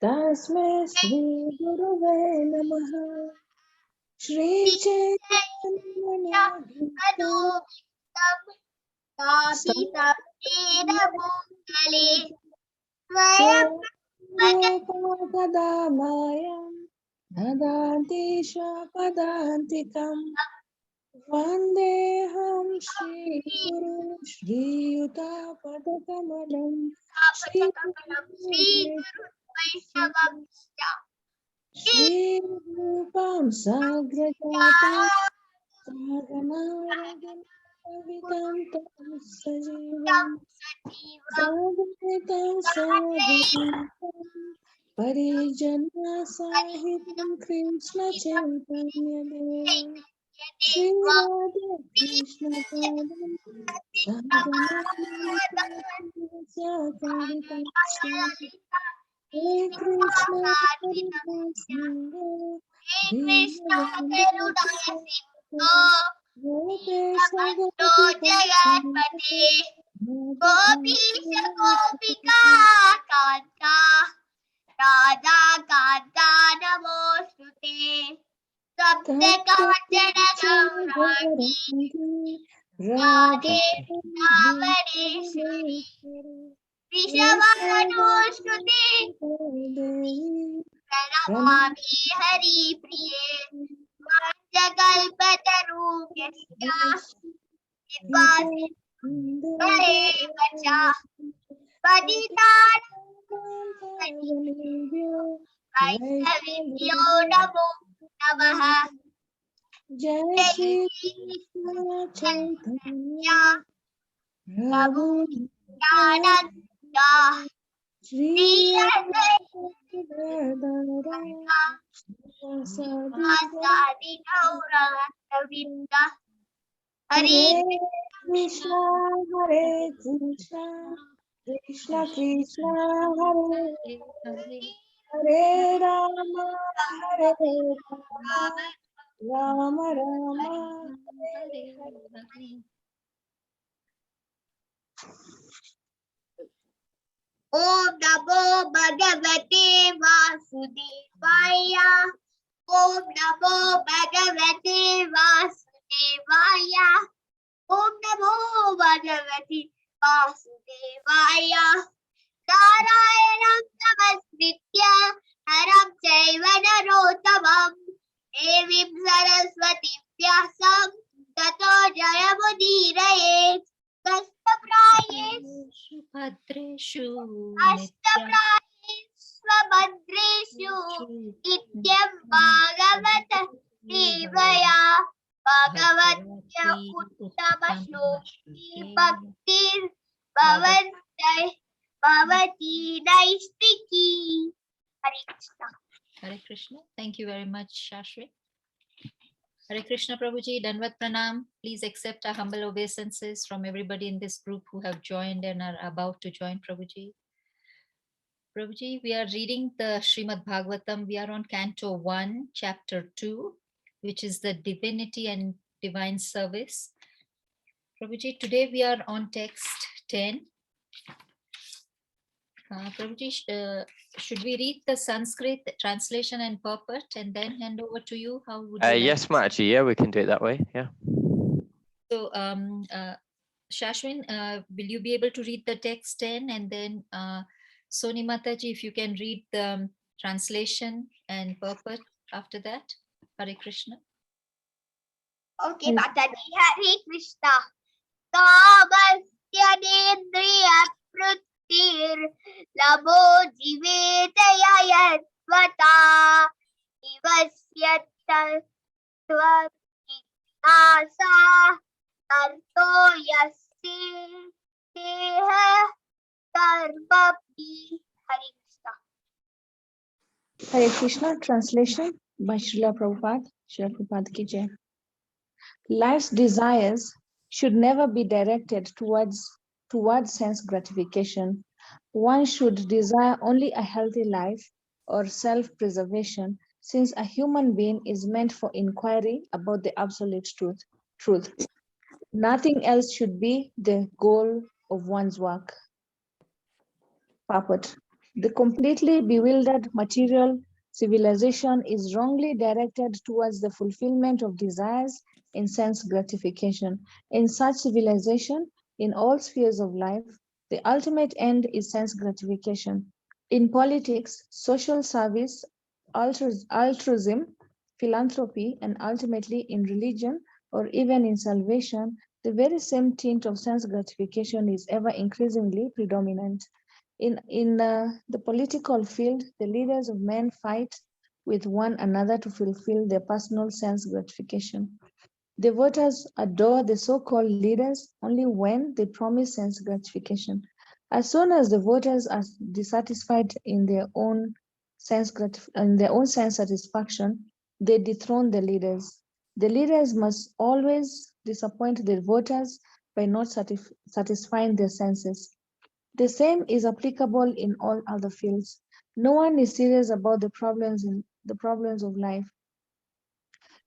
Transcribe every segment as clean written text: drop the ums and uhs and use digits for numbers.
तस्मै श्री गुरुवे नमः। श्री चैतन्यरूपदामायं ददाति स्वपदान्तिकम् वन्देऽहं श्रीगुरुं श्रीयुतापदकमलं श्रीरूपं साग्रजातं सागनारगणवितं तं सजीवं साद्वैतं सावधूतं परिजनसहितं कृष्णचैतन्यदेवं श्री राधे कृष्ण हे कृष्ण राधा कांता नमोस्तुते राधे रामणेश्वरी वृषभानुस्तुते प्रणमामि हरिप्रिये पंचकल्पतरुभ्यश्च वैष्णवेभ्यो नमो नमः। जय श्री कृष्ण चैतन्य प्रभु नित्यानंद श्री आसादि गौरवृंद हरे कृष्ण हरे कृष्ण कृष्ण कृष्ण हरे हरे राम हरे राम राम राम हरे हरे। ओम नमो भगवते वासुदेवाय। ओम नमो भगवते वासुदेवाय। ओम नमो भगवते वासुदेवाय। नारायणं नमस्कृत्य नरं चैव नरोत्तमं देवीं सरस्वतीं व्यासं ततो जयमुदीरयेत्। भद्रेषु अष्टप्रायेष्वभद्रेषु नित्यं भागवत सेवया भगवत्य उत्तमश्लोकी भक्तिर्भवती नैष्टिकी। हरे Krishna. Hare Krishna. Thank you very much, Shashri. Hare Krishna, Prabhuji. Danvat Pranam. Please accept our humble obeisances from everybody in this group who have joined and are about to join, Prabhuji. Prabhuji, we are reading the Srimad Bhagavatam. We are on Canto 1, Chapter 2, which is the Divinity and Divine Service. Prabhuji, today we are on text 10. Prabhuji, should we read the Sanskrit translation and purport and then hand over to you? How would you like? Yes, Mataji, yeah, we can do it that way, yeah. So, Shashwin, will you be able to read the text 10 and then Soni Mataji, if you can read the translation and purport after that? Hare Krishna. Okay, Mataji. Hare Krishna. Kamasya nendriya लभो जीवेत ययत्वता निवस्यत्वजिज्ञासा अर्थो यस्येह सर्वपि। हरे Krishna. Hare Krishna. Translation by Srila Prabhupada. Srila Prabhupada ki jai. Life's desires should never be directed towards sense gratification. One should desire only a healthy life or self-preservation since a human being is meant for inquiry about the absolute truth. Nothing else should be the goal of one's work. Purport. The completely bewildered material civilization is wrongly directed towards the fulfillment of desires in sense gratification. In such civilization, in all spheres of life, the ultimate end is sense gratification. In politics, social service, altruism, philanthropy, and ultimately in religion or even in salvation, the very same tint of sense gratification is ever increasingly predominant. In the political field, the leaders of men fight with one another to fulfill their personal sense gratification. The voters adore the so-called leaders only when they promise sense gratification. As soon as the voters are dissatisfied in their own sense satisfaction, they dethrone the leaders. The leaders must always disappoint the voters by not satisfying their senses. The same is applicable in all other fields. No one is serious about the problems of life.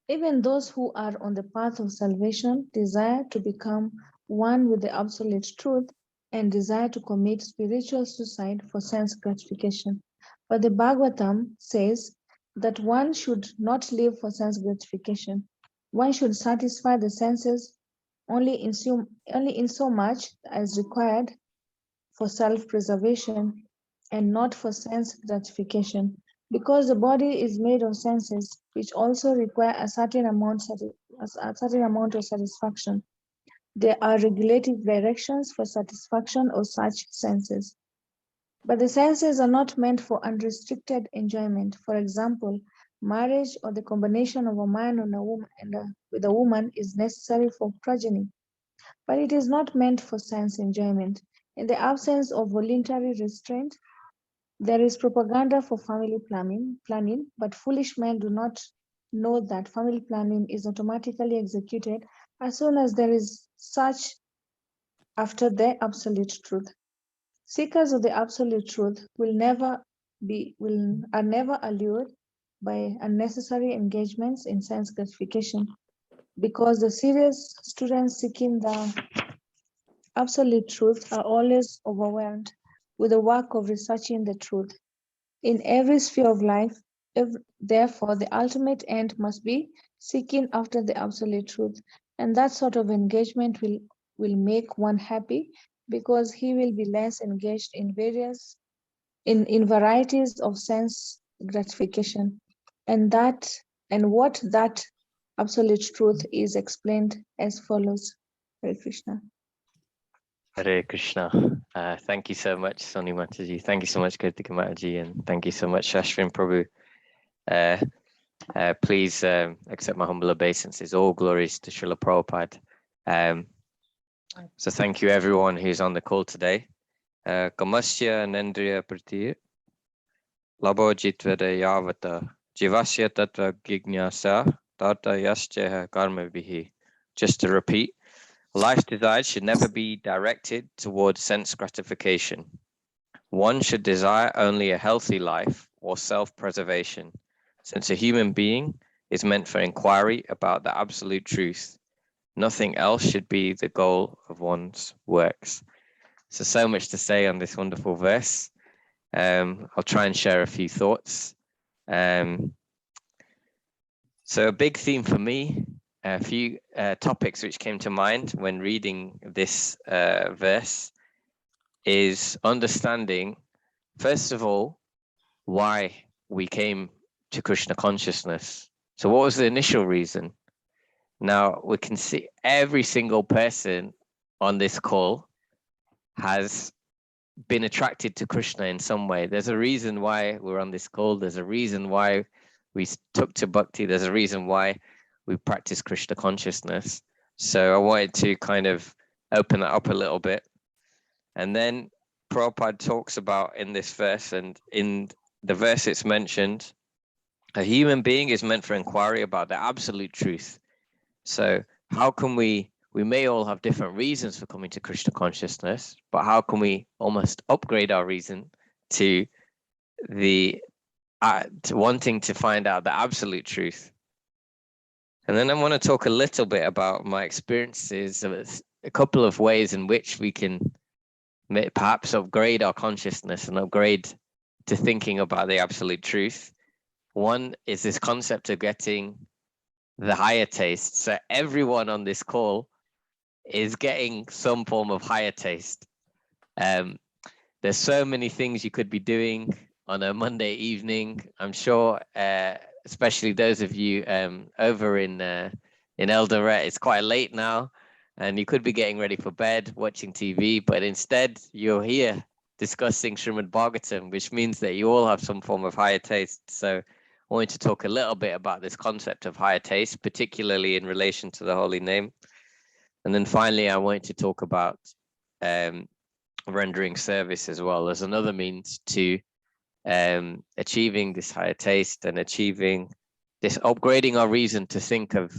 Even those who are on the path of salvation desire to become one with the absolute truth and desire to commit spiritual suicide for sense gratification. But the Bhagavatam says that one should not live for sense gratification. One should satisfy the senses only in so much as required for self-preservation and not for sense gratification, because the body is made of senses, which also require a certain amount of satisfaction. There are regulative directions for satisfaction of such senses. But the senses are not meant for unrestricted enjoyment. For example, marriage or the combination of a man and a woman with a woman is necessary for progeny, but it is not meant for sense enjoyment. In the absence of voluntary restraint, there is propaganda for family planning, but foolish men do not know that family planning is automatically executed as soon as there is such after the absolute truth. Seekers of the absolute truth are never allured by unnecessary engagements in sense gratification, because the serious students seeking the absolute truth are always overwhelmed with the work of researching the truth. In every sphere of life, therefore, the ultimate end must be seeking after the absolute truth. And that sort of engagement will make one happy, because he will be less engaged in varieties of sense gratification. And what that absolute truth is explained as follows. Hare Krishna. Hare Krishna. Thank you so much, Soni Mataji. Thank you so much, Kartika Mataji, and thank you so much, Shashwin Prabhu. Please accept my humble obeisances. All glories to Srila Prabhupada. So thank you everyone who's on the call today. Kamasya Nendriya Pratir Labo Jitvada Yavata Jivasya Tattva Gignasa Tata Yasya Karma Vihi. Just to repeat, life's desires should never be directed towards sense gratification. One should desire only a healthy life or self-preservation, since a human being is meant for inquiry about the absolute truth. Nothing else should be the goal of one's works. So much to say on this wonderful verse. I'll try and share a few thoughts. So a big theme for me, a few topics which came to mind when reading this verse is understanding, first of all, why we came to Krishna consciousness. So what was the initial reason? Now we can see every single person on this call has been attracted to Krishna in some way. There's a reason why we're on this call. There's a reason why we took to bhakti. There's a reason why we practice Krishna consciousness. So I wanted to kind of open that up a little bit. And then Prabhupada talks about in this verse, and in the verse it's mentioned, a human being is meant for inquiry about the absolute truth. So how can we may all have different reasons for coming to Krishna consciousness, but how can we almost upgrade our reason to the wanting to find out the absolute truth. And then I want to talk a little bit about my experiences of a couple of ways in which we can perhaps upgrade our consciousness and upgrade to thinking about the absolute truth. One is this concept of getting the higher taste. So everyone on this call is getting some form of higher taste. There's so many things you could be doing on a Monday evening. I'm sure, especially those of you over in Eldoret, it's quite late now, and you could be getting ready for bed, watching TV, but instead you're here discussing Srimad Bhagavatam, which means that you all have some form of higher taste. So I wanted to talk a little bit about this concept of higher taste, particularly in relation to the holy name. And then finally, I wanted to talk about rendering service as well as another means to achieving this higher taste and achieving this, upgrading our reason to think of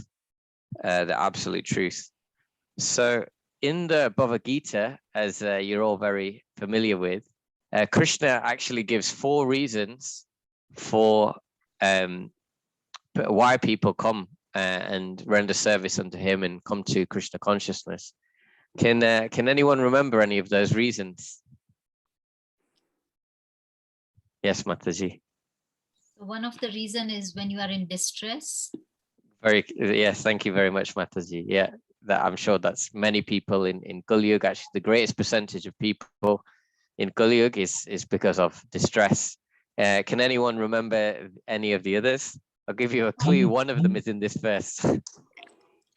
the absolute truth. So in the Bhagavad Gita, as you're all very familiar with, Krishna actually gives 4 reasons for why people come and render service unto him and come to Krishna consciousness. Can anyone remember any of those reasons? Yes, Mataji. One of the reason is when you are in distress. Yes, thank you very much, Mataji. Yeah, that I'm sure that's many people in Kali Yuga. Actually, the greatest percentage of people in Kali Yuga is because of distress. Can anyone remember any of the others? I'll give you a clue. One of them is in this verse.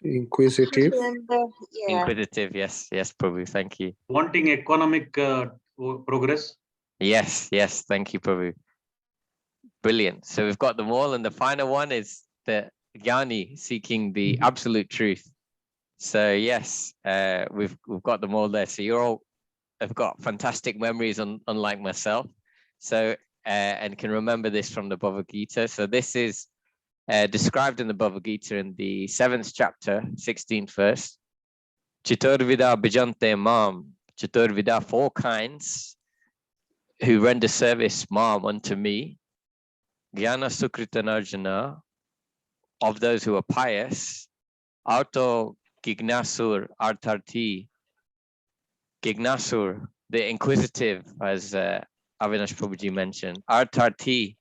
Inquisitive. Yeah. Inquisitive, yes, Prabhu, thank you. Wanting economic progress. Yes, thank you, Prabhu. Brilliant. So we've got them all, and the final one is the Jnani, seeking the absolute truth. So yes, we've got them all there. So you all have got fantastic memories, unlike myself. So and can remember this from the Bhagavad Gita. So this is described in the Bhagavad Gita in the 7th chapter, 16th verse. Chaturvida bhajante mam. Chaturvida, 4 kinds who render service mam unto me. Jnana sukritanarjana, of those who are pious. Arto gignasur artarti. Gignasur, the inquisitive, as Avinash Prabhuji mentioned. Artarti,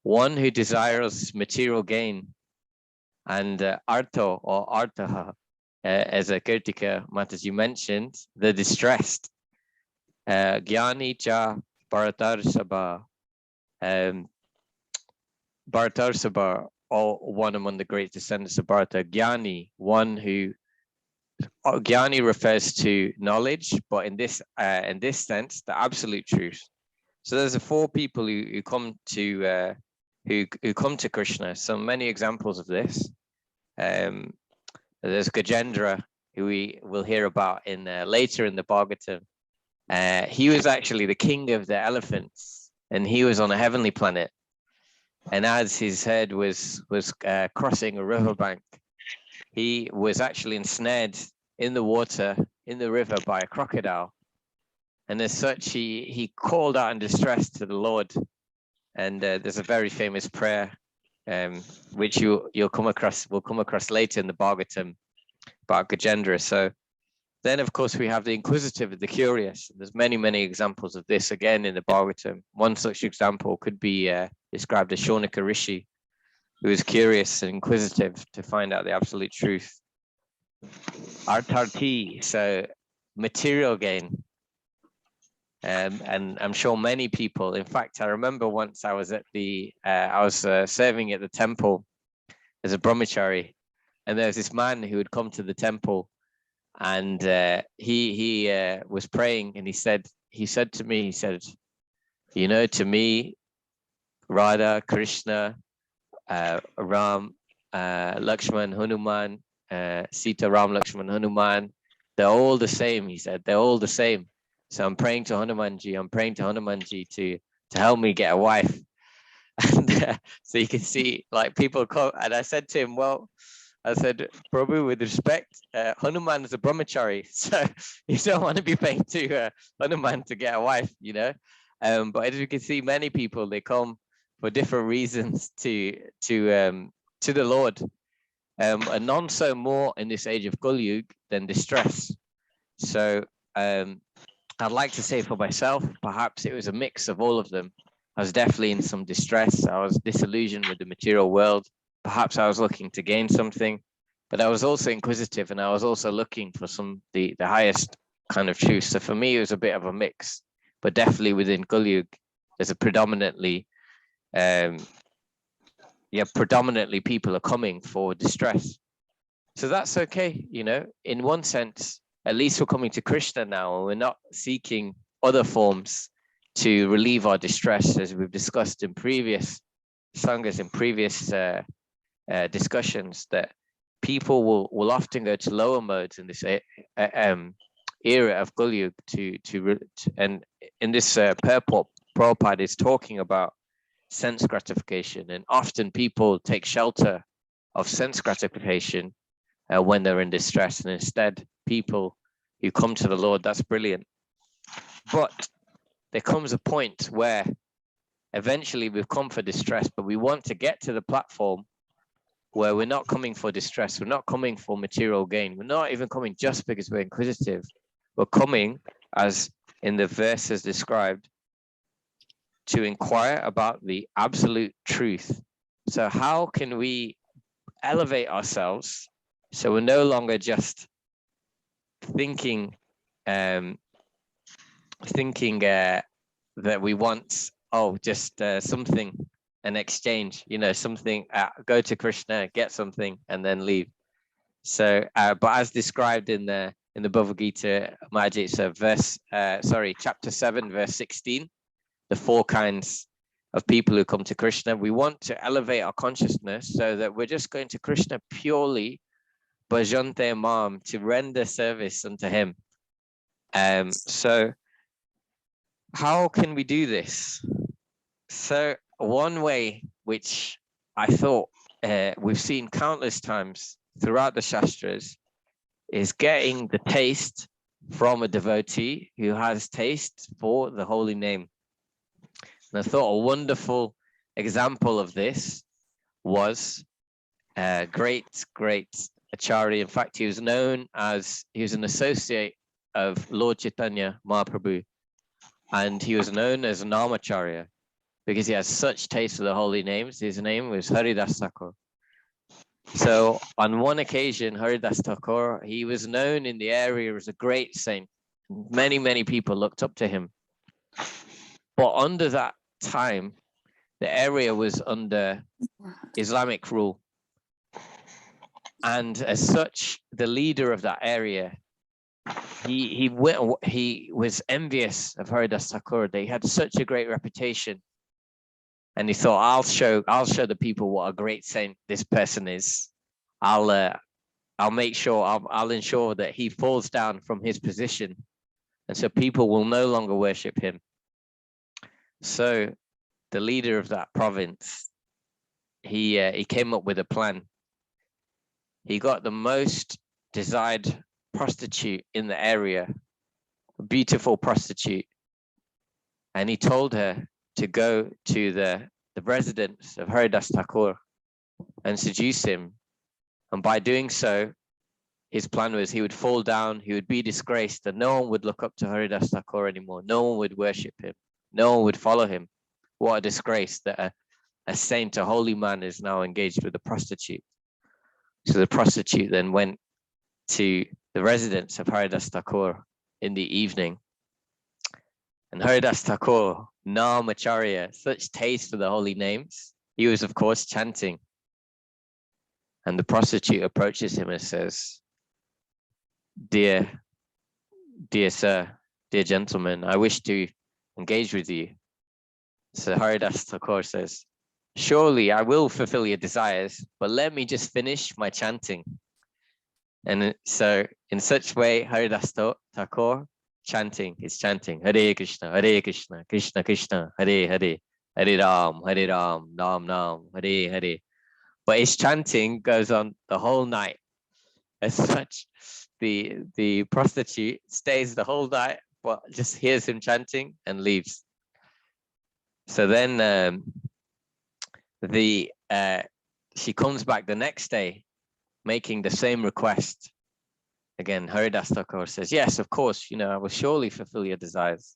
one who desires material gain. And arto or artaha, as a Kirtika Mataji mentioned, the distressed. Gyani cha bharatar sabha. Bharatar sabha, one among the great descendants of Bharata. Gyani, one who Gyani refers to knowledge, but in this sense, the absolute truth. So there's 4 people who come to who come to Krishna. So many examples of this. There's Gajendra, who we will hear about in later in the Bhagavatam. He was actually the king of the elephants, and he was on a heavenly planet. And as his head was crossing a riverbank, he was actually ensnared in the water, in the river, by a crocodile. And as such, he called out in distress to the Lord. And there's a very famous prayer, which we'll come across later in the Bhagavatam about Gajendra. So then, of course, we have the inquisitive, the curious. There's many examples of this again in the Bhagavatam. One such example could be described as Shaunaka Rishi, who is curious and inquisitive to find out the absolute truth. Artarti, so material gain. And I'm sure many people, in fact, I remember once I was at serving at the temple as a brahmachari, and there was this man who had come to the temple, and he was praying, and he said to me, you know, to me, Radha, Krishna, Ram, Lakshman, Hanuman, Sita, Ram, Lakshman, Hanuman, they're all the same. He said, they're all the same. So I'm praying to Hanumanji to help me get a wife. And so you can see, like, people come, and I said to him, well, I said, Prabhu, with respect, Hanuman is a brahmachari, so you don't want to be paying to Hanuman to get a wife, you know. But as you can see, many people, they come for different reasons to the Lord, and none so more in this age of Kali than distress. So I'd like to say for myself, perhaps it was a mix of all of them. I was definitely in some distress. I was disillusioned with the material world. Perhaps I was looking to gain something, but I was also inquisitive, and I was also looking for the highest kind of truth. So for me, it was a bit of a mix, but definitely within Kali, there's a predominantly people are coming for distress. So that's okay, you know, in one sense. At least we're coming to Krishna now, and we're not seeking other forms to relieve our distress, as we've discussed in previous sanghas, in previous discussions, that people will often go to lower modes in this era of Kali and in this purport, Prabhupada is talking about sense gratification, and often people take shelter of sense gratification when they're in distress, and instead people who come to the Lord, that's brilliant. But there comes a point where eventually we've come for distress, but we want to get to the platform where we're not coming for distress, we're not coming for material gain, we're not even coming just because we're inquisitive. We're coming, as in the verses described, to inquire about the absolute truth. So how can we elevate ourselves so we're no longer just thinking that we want just something, an exchange, you know, something, go to Krishna, get something, and then leave. So but as described in the Bhagavad Gita, Maji, so chapter 7 verse 16, the 4 kinds of people who come to Krishna, we want to elevate our consciousness so that we're just going to Krishna purely bhajante mam, to render service unto him. So how can we do this? So one way, which I thought we've seen countless times throughout the Shastras, is getting the taste from a devotee who has taste for the holy name. And I thought a wonderful example of this was great Acharya. In fact, he was an associate of Lord Chaitanya Mahaprabhu, and he was known as an Namacharya because he has such taste for the holy names. His name was Haridas Thakur. So on one occasion, Haridas Thakur, he was known in the area as a great saint. Many people looked up to him. But under that time, the area was under Islamic rule. And as such, the leader of that area, he was envious of Haridas Thakur. They had such a great reputation. And he thought, I'll show the people what a great saint this person is. I'll make sure, I'll ensure that he falls down from his position. And so people will no longer worship him. So the leader of that province, he came up with a plan. He got the most desired prostitute in the area, a beautiful prostitute. And he told her to go to the residence of Haridas Thakur and seduce him. And by doing so, his plan was he would fall down, he would be disgraced, and no one would look up to Haridas Thakur anymore. No one would worship him. No one would follow him. What a disgrace that a saint, a holy man, is now engaged with a prostitute. So the prostitute then went to the residence of Haridas Thakur in the evening. And Haridas Thakur, Namacharya, such taste for the holy names, he was of course chanting. And the prostitute approaches him and says, dear sir, dear gentleman, I wish to engage with you. So Haridas Thakur says, surely I will fulfill your desires, but let me just finish my chanting. And so in such way, Haridas Thakur is chanting, Hare Krishna, Krishna Krishna, Hare Hare, Hare Ram, Ram Ram, Hare Hare. But his chanting goes on the whole night. As such, the prostitute stays the whole night, but just hears him chanting and leaves. So then she comes back the next day making the same request. Again, Haridas Thakur says, yes, of course, I will surely fulfill your desires.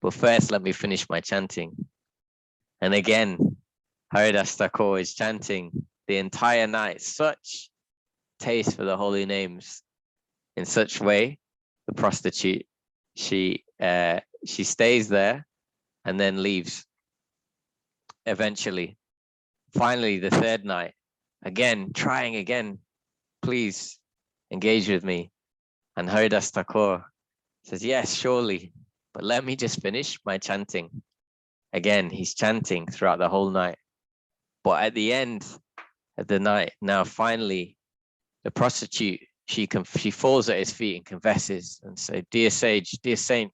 But first, let me finish my chanting. And again, Haridas Thakur is chanting the entire night, such taste for the holy names. In such way, the prostitute, she stays there and then leaves. Eventually, finally, the third night, again, trying again, please engage with me. And Haridas Thakur says, yes, surely, but let me just finish my chanting. Again, he's chanting throughout the whole night. But at the end of the night, now finally, the prostitute, she falls at his feet and confesses and says, dear sage, dear saint,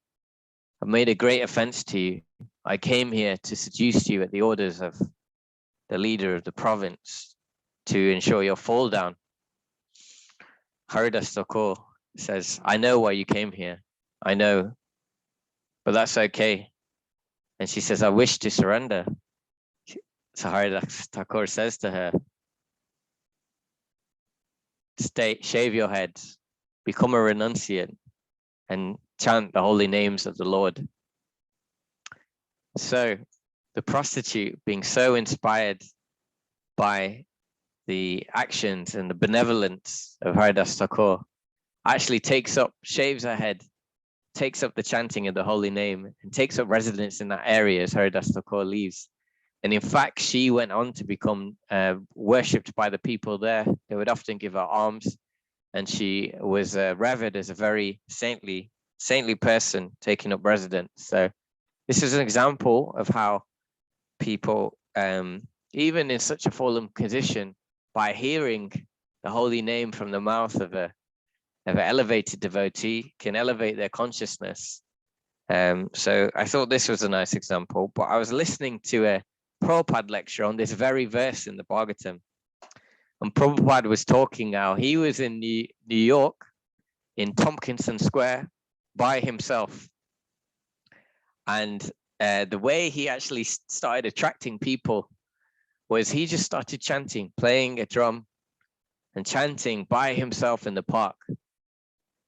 I've made a great offense to you. I came here to seduce you at the orders of the leader of the province to ensure your fall down. Haridas Thakur says, I know why you came here. I know, but that's okay. And she says, I wish to surrender. So Haridas Thakur says to her, shave your head, become a renunciate, and chant the holy names of the Lord. So the prostitute, being so inspired by the actions and the benevolence of Haridas Thakur, actually shaves her head, takes up the chanting of the holy name, and takes up residence in that area as Haridas Thakur leaves. And in fact, she went on to become worshipped by the people there. They would often give her alms, and she was revered as a very saintly person taking up residence. So this is an example of how people, even in such a fallen position, by hearing the holy name from the mouth of an elevated devotee, can elevate their consciousness. So I thought this was a nice example, but I was listening to a Prabhupada lecture on this very verse in the Bhagavatam. And Prabhupada was talking how he was in New York, in Tompkinson Square, by himself. And the way he actually started attracting people was he just started chanting, playing a drum and chanting by himself in the park.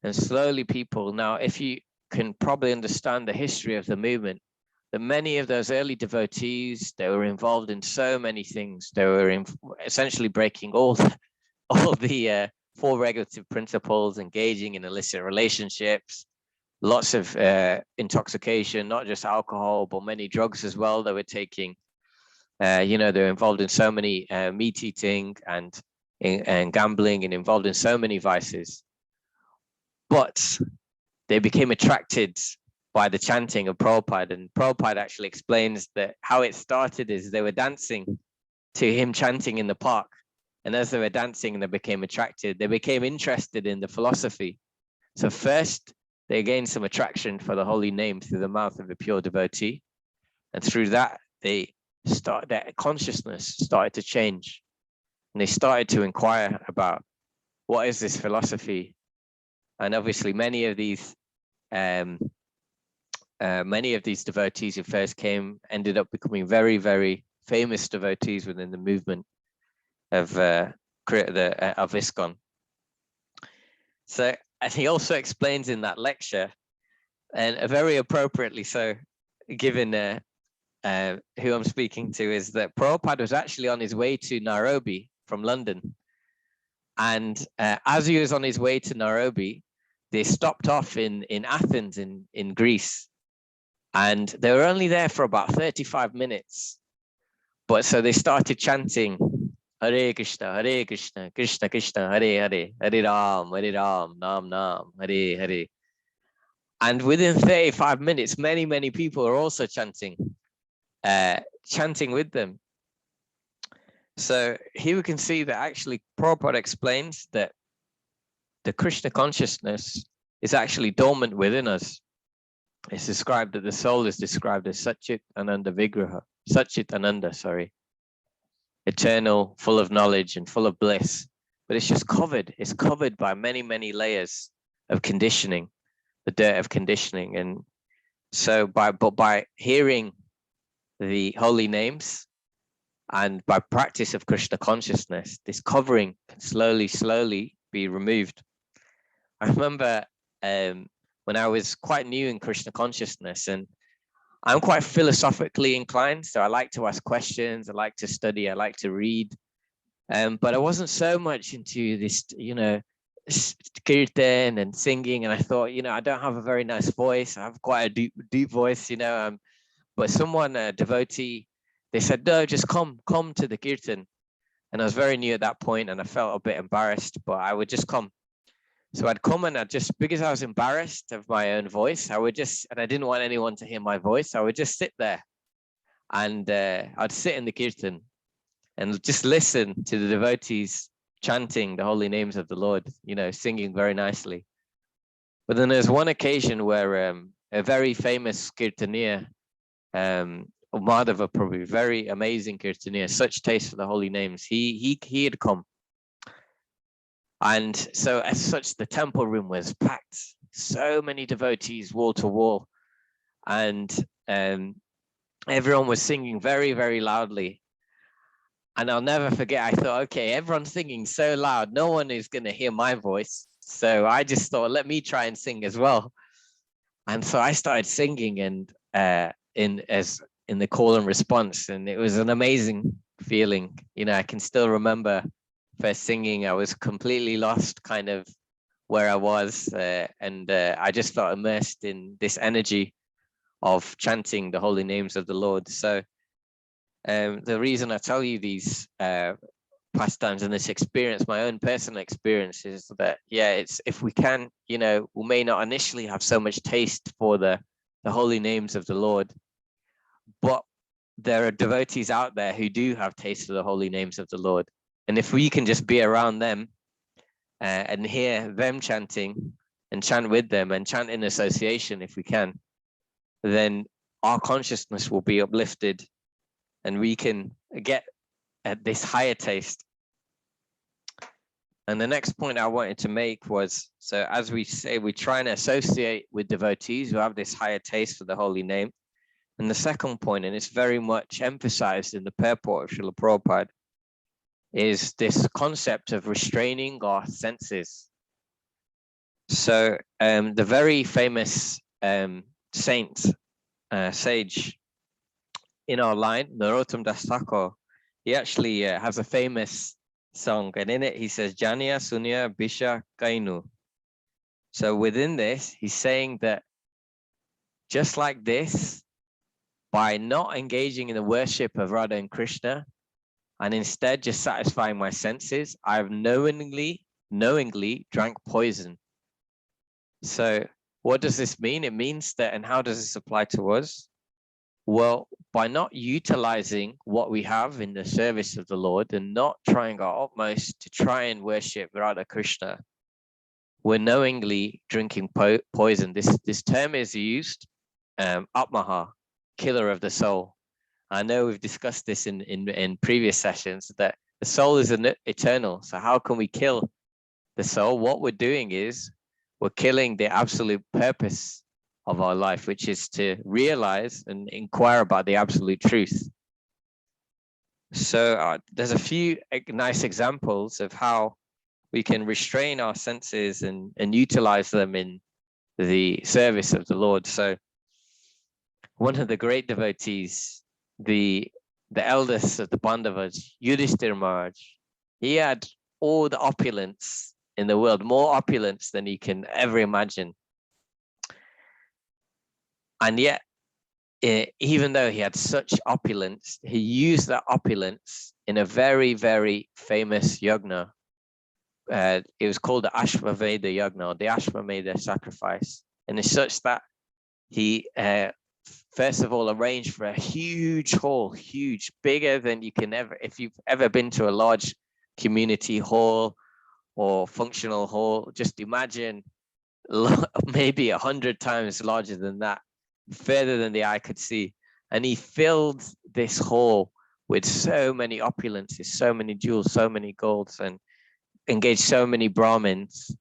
And slowly people, now if you can probably understand the history of the movement, that many of those early devotees, they were involved in so many things. They were essentially breaking all the four regulative principles, engaging in illicit relationships, lots of intoxication, not just alcohol, but many drugs as well they were taking. They're involved in so many meat eating and gambling, and involved in so many vices. But they became attracted by the chanting of Prabhupada. And Prabhupada actually explains that how it started is they were dancing to him chanting in the park. And as they were dancing and they became attracted, they became interested in the philosophy. So first, they gained some attraction for the holy name through the mouth of a pure devotee. And through that, their consciousness started to change. And they started to inquire about, what is this philosophy? And obviously many of these devotees who first came ended up becoming very, very famous devotees within the movement of ISKCON. So, and he also explains in that lecture, and very appropriately so, given who I'm speaking to, is that Prabhupada was actually on his way to Nairobi from London. And as he was on his way to Nairobi, they stopped off in Athens in Greece. And they were only there for about 35 minutes. But so they started chanting, Hare Krishna, Krishna Krishna, Hare Hare, Hare Ram, Nam Nam, Hare Hare. And within 35 minutes, many, many people are also chanting with them. So here we can see that actually Prabhupada explains that the Krishna consciousness is actually dormant within us. It's described that the soul is described as Satchit Ananda Vigraha, Satchit Ananda, eternal, full of knowledge and full of bliss. But it's just covered. It's covered by many, many layers of conditioning, the dirt of conditioning. And so by hearing the holy names And by practice of Krishna consciousness, this covering can slowly be removed. I remember when I was quite new in Krishna consciousness, and I'm quite philosophically inclined. So I like to ask questions, I like to study, I like to read. But I wasn't so much into this, kirtan and singing. And I thought, I don't have a very nice voice. I have quite a deep voice, but someone, a devotee, they said, no, just come to the kirtan. And I was very new at that point and I felt a bit embarrassed, but I would just come. So I'd come and because I was embarrassed of my own voice, and I didn't want anyone to hear my voice, I would just sit there and I'd sit in the kirtan and just listen to the devotees chanting the holy names of the Lord, singing very nicely. But then there's one occasion where a very famous kirtanier, Madhava Prabhu, very amazing kirtanier, such taste for the holy names, he had come. And so as such, the temple room was packed, so many devotees, wall to wall. And everyone was singing very, very loudly. And I'll never forget, I thought, okay, everyone's singing so loud, no one is going to hear my voice. So I just thought, let me try and sing as well. And so I started singing and in the call and response. And it was an amazing feeling. I can still remember first singing, I was completely lost kind of where I was. And I just felt immersed in this energy of chanting the holy names of the Lord. So the reason I tell you these pastimes and this experience, my own personal experience, is that, it's if we can, we may not initially have so much taste for the holy names of the Lord, but there are devotees out there who do have taste for the holy names of the Lord. And if we can just be around them and hear them chanting and chant with them and chant in association, if we can, then our consciousness will be uplifted and we can get at this higher taste. And the next point I wanted to make was, so as we say, we try and associate with devotees who have this higher taste for the holy name. And the second point, and it's very much emphasized in the purport of Srila Prabhupada, is this concept of restraining our senses. So the very famous saint, sage in our line, Narottam Das Thakur, he actually has a famous song, and in it he says, Janya Sunya Bisha Kainu. So within this, he's saying that just like this, by not engaging in the worship of Radha and Krishna, and instead just satisfying my senses, I've knowingly drank poison. So what does this mean? It means that, and how does this apply to us? Well, by not utilizing what we have in the service of the Lord and not trying our utmost to try and worship Radha Krishna, we're knowingly drinking poison. This term is used, Atmaha, killer of the soul. I know we've discussed this in previous sessions, that the soul is eternal. So how can we kill the soul? What we're doing is we're killing the absolute purpose of our life, which is to realize and inquire about the absolute truth. So there's a few nice examples of how we can restrain our senses and utilize them in the service of the Lord. So one of the great devotees, the eldest of the Pandavas, Yudhishthira Maharaj, he had all the opulence in the world, more opulence than you can ever imagine. And yet, even though he had such opulence, he used that opulence in a very, very famous yagna. It was called the Ashvamedha yagna, the Ashvamedha sacrifice. And it's such that he first of all arranged for a huge hall, bigger than you can ever, if you've ever been to a large community hall or functional hall, just imagine maybe 100 times larger than that, further than the eye could see. And he filled this hall with so many opulences, so many jewels, so many golds, and engaged so many Brahmins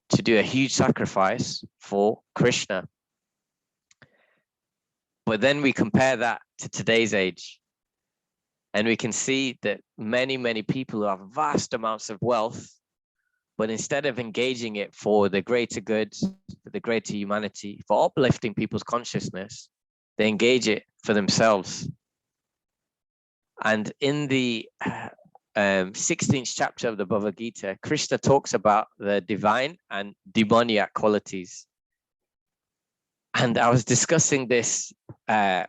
to do a huge sacrifice for Krishna. But then we compare that to today's age. And we can see that many people have vast amounts of wealth, but instead of engaging it for the greater good, for the greater humanity, for uplifting people's consciousness, they engage it for themselves. And in the 16th chapter of the Bhagavad Gita, Krishna talks about the divine and demoniac qualities. And I was discussing this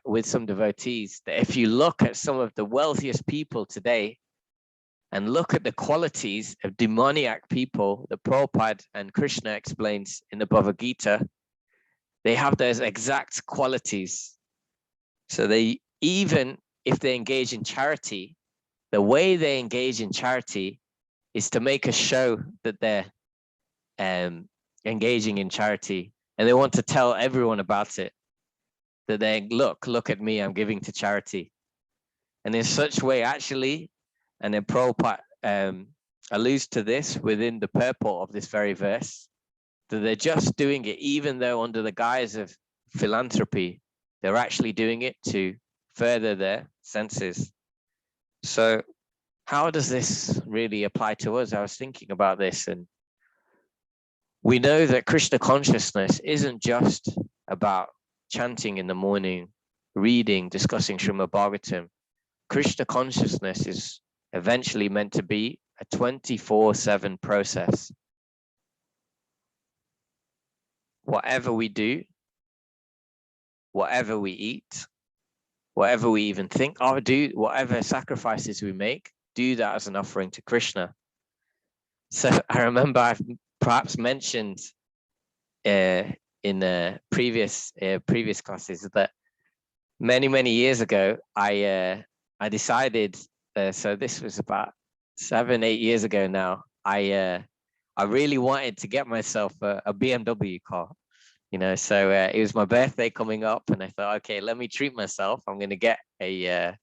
with some devotees, that if you look at some of the wealthiest people today and look at the qualities of demoniac people that Prabhupada and Krishna explains in the Bhagavad Gita, they have those exact qualities. So they, even if they engage in charity, the way they engage in charity is to make a show that they're engaging in charity, and they want to tell everyone about it, that they look at me, I'm giving to charity. And in such way, actually, and then Prabhupada alludes to this within the purport of this very verse, that they're just doing it, even though under the guise of philanthropy, they're actually doing it to further their senses. So how does this really apply to us? I was thinking about this, and we know that Krishna consciousness isn't just about chanting in the morning, reading, discussing Srimad Bhagavatam. Krishna consciousness is eventually meant to be a 24/7 process. Whatever we do, whatever we eat, whatever we even think or do, whatever sacrifices we make, do that as an offering to Krishna. So I remember I've perhaps mentioned in previous classes that many years ago I decided, so this was about 7-8 years ago now, I really wanted to get myself a BMW car, you know. So it was my birthday coming up, and I thought, okay, let me treat myself. I'm going to get a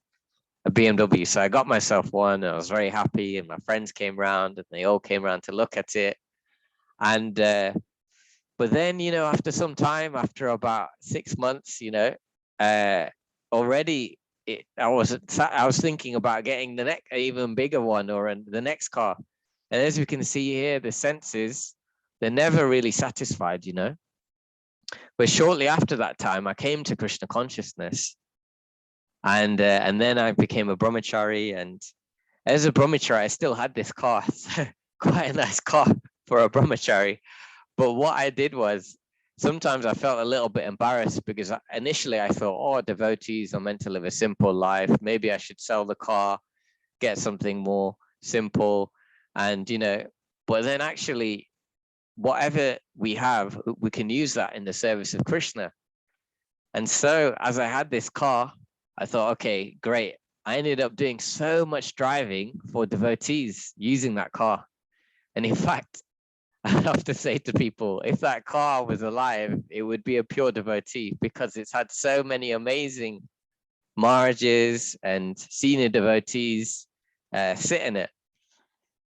BMW. So I got myself one, and I was very happy, and my friends came around, and they all came around to look at it. And but then, you know, after some time, after about 6 months, you know, already I was thinking about getting the next even bigger one, or the next car. And as we can see here, the senses, they're never really satisfied, you know. But shortly after that time, I came to Krishna consciousness, and then I became a brahmachari. And as a brahmachari, I still had this car, quite a nice car for a brahmachari. But what I did was, sometimes I felt a little bit embarrassed, because initially I thought, oh, devotees are meant to live a simple life. Maybe I should sell the car, get something more simple. And, you know, but then actually, whatever we have, we can use that in the service of Krishna. And so as I had this car, I thought, okay, great. I ended up doing so much driving for devotees using that car. And in fact, I have to say to people, if that car was alive, it would be a pure devotee, because it's had so many amazing Maharajas and senior devotees sit in it.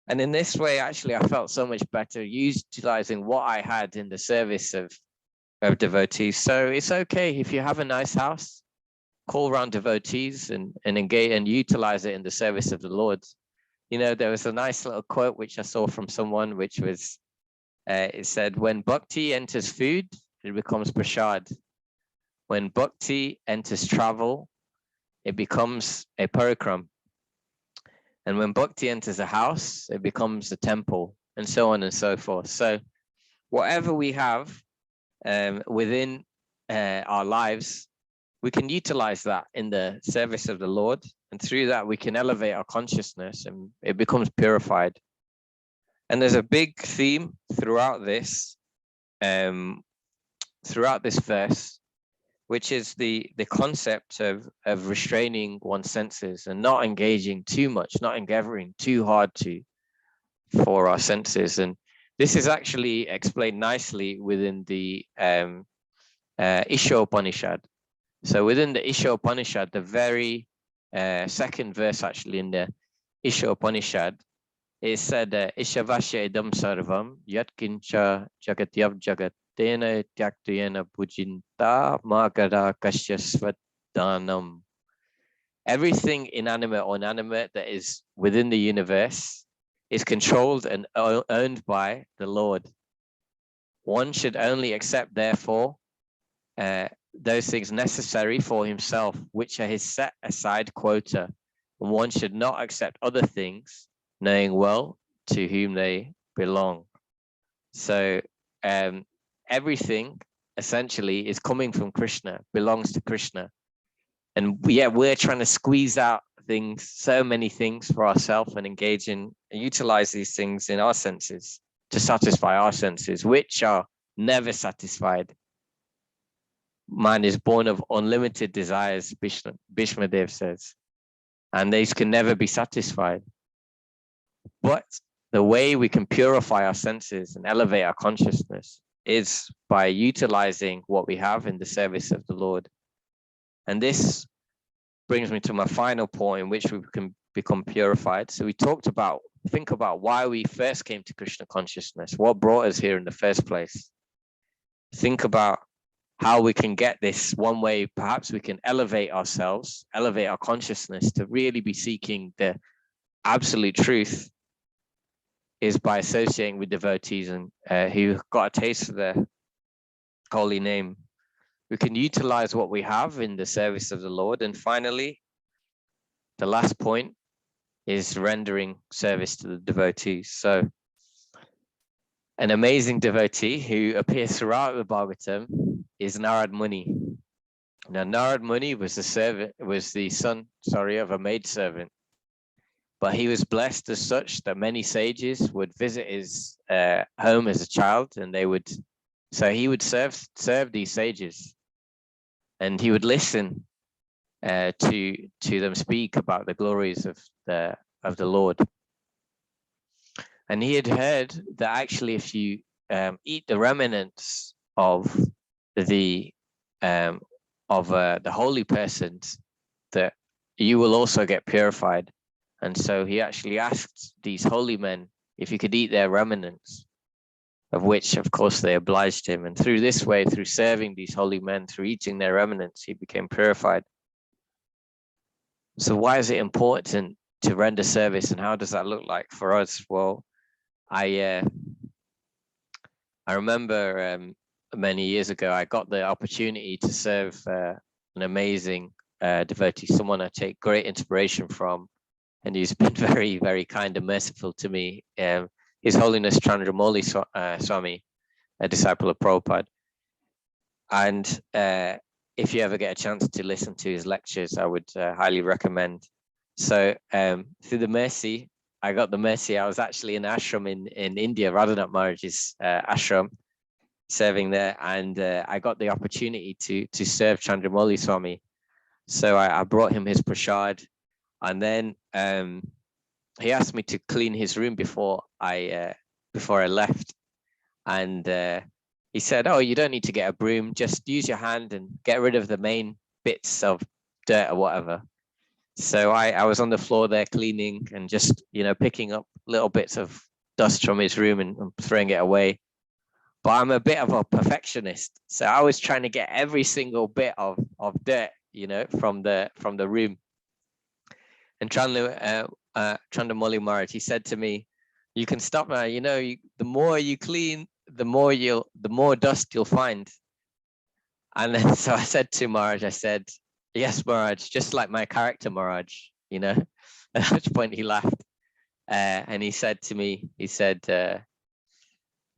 And in this way, actually, I felt so much better utilizing what I had in the service of devotees. So it's okay if you have a nice house, call around devotees and engage and utilize it in the service of the Lord. You know, there was a nice little quote which I saw from someone, which was, it said, when bhakti enters food, it becomes prasad. When bhakti enters travel, it becomes a parikram. And when bhakti enters a house, it becomes a temple, and so on and so forth. So whatever we have within our lives, we can utilize that in the service of the Lord. And through that, we can elevate our consciousness, and it becomes purified. And there's a big theme throughout this verse, which is the concept of restraining one's senses and not engaging too much, not endeavoring too hard for our senses. And this is actually explained nicely within the Isha Upanishad. So within the Isha Upanishad, the very second verse actually in the Isha Upanishad, it said, Ishavasya idam sarvam yatkincha jagatyav jagat tena tyaktuyena pujinta magara kasyasvadanam. everything inanimate or inanimate that is within the universe is controlled and owned by the Lord. One should only accept, therefore, those things necessary for himself, which are his set aside quota. And one should not accept other things, knowing well to whom they belong. So everything essentially is coming from Krishna, belongs to Krishna. And yeah, we're trying to squeeze out things, so many things for ourselves, and engage in and utilize these things in our senses to satisfy our senses, which are never satisfied. Man is born of unlimited desires, Bhishma Dev says, and these can never be satisfied. But the way we can purify our senses and elevate our consciousness is by utilizing what we have in the service of the Lord. And this brings me to my final point, in which we can become purified. So we talked about, think about why we first came to Krishna consciousness, what brought us here in the first place. Think about how we can get this. One way perhaps we can elevate ourselves, elevate our consciousness to really be seeking the absolute truth, is by associating with devotees and who got a taste for the holy name. We can utilize what we have in the service of the Lord. And finally, the last point is rendering service to the devotees. So an amazing devotee who appears throughout the Bhagavatam is Narad Muni. Now, Narad Muni was the son of a maidservant, but he was blessed as such that many sages would visit his home as a child, and so he would serve these sages, and he would listen to them speak about the glories of the Lord. And he had heard that actually, if you eat the remnants of the holy persons, that you will also get purified. And so he actually asked these holy men if he could eat their remnants, of which, of course, they obliged him. And through this way, through serving these holy men, through eating their remnants, he became purified. So why is it important to render service, and how does that look like for us? Well, I remember many years ago, I got the opportunity to serve an amazing devotee, someone I take great inspiration from, and he's been very, very kind and merciful to me. His Holiness Chandramauli Swami, a disciple of Prabhupada. And if you ever get a chance to listen to his lectures, I would highly recommend. So through the mercy, I got the mercy. I was actually in ashram in India, Radhanath Maharaj's ashram, serving there, and I got the opportunity to serve Chandramauli Swami. So I brought him his prasad, and then he asked me to clean his room before I left, and he said, "Oh, you don't need to get a broom. Just use your hand and get rid of the main bits of dirt or whatever." So I was on the floor there cleaning and just, picking up little bits of dust from his room and throwing it away. But I'm a bit of a perfectionist, so I was trying to get every single bit of dirt, from the room. And Chandramauli Maharaj, he said to me, "You can stop now. The more you clean, the more dust you'll find." And then so I said to Maharaj, I said, "Yes, Maharaj, just like my character, Maharaj." At which point he laughed, and he said to me, he said,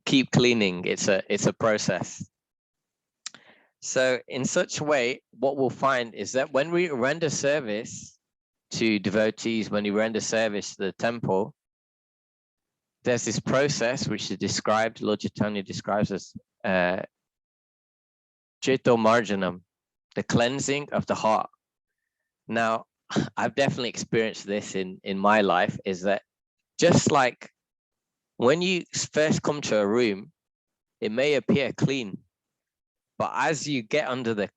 "Keep cleaning. It's a process." So in such a way, what we'll find is that when we render service to devotees, when we render service to the temple, there's this process which is described, Lord Chaitanya describes as Cheto Marjanam, the cleansing of the heart. Now, I've definitely experienced this in my life, is that just like when you first come to a room, it may appear clean, but as you get under the